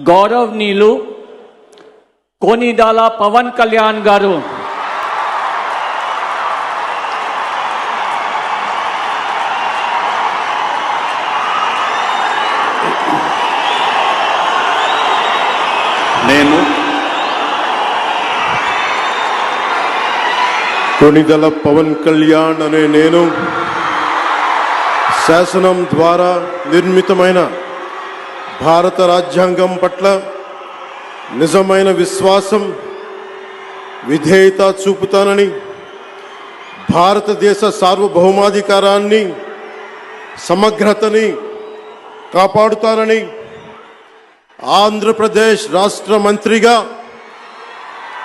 గౌరవనీయులు కోనిదాల పవన్ కళ్యాణ్ గారు కొనిదల పవన్ కళ్యాణ్ అనే నేను శాసనం ద్వారా నిర్మితమైన భారత రాజ్యాంగం పట్ల నిజమైన విశ్వాసం విధేయత చూపుతానని, భారతదేశ సార్వభౌమాధికారాన్ని సమగ్రతని కాపాడుతానని, ఆంధ్రప్రదేశ్ రాష్ట్ర మంత్రిగా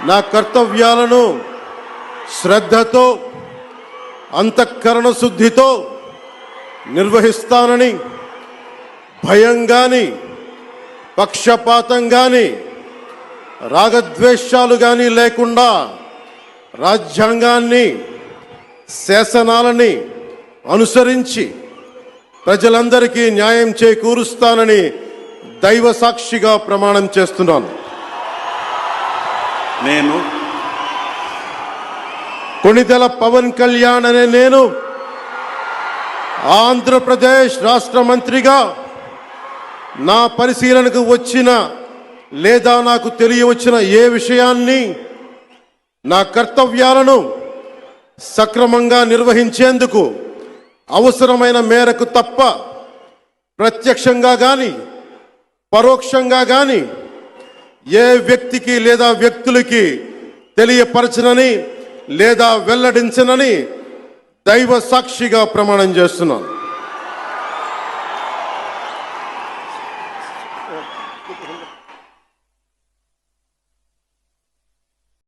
నా కర్తవ్యాలను శ్రద్ధతో అంతఃకరణ శుద్ధితో నిర్వహిస్తానని, భయం గాని పక్షపాతం గాని రాగద్వేషాలు గాని లేకుండా రాజ్యాంగాన్ని శాసనాలని అనుసరించి ప్రజలందరికీ న్యాయం చేకూరుస్తానని దైవ సాక్షిగా ప్రమాణం చేస్తున్నాను. నేను కొనిదెల పవన్ కళ్యాణ్ అనే నేను ఆంధ్రప్రదేశ్ రాష్ట్ర మంత్రిగా నా పరిశీలనకు వచ్చిన లేదా నాకు తెలియవచ్చిన ఏ విషయాన్ని నా కర్తవ్యాలను సక్రమంగా నిర్వహించేందుకు అవసరమైన మేరకు తప్ప ప్రత్యక్షంగా కానీ పరోక్షంగా కానీ ఏ వ్యక్తికి లేదా వ్యక్తులకి తెలియపరచనని లేదా వెల్లడించనని దైవ సాక్షిగా ప్రమాణం చేస్తున్నాను.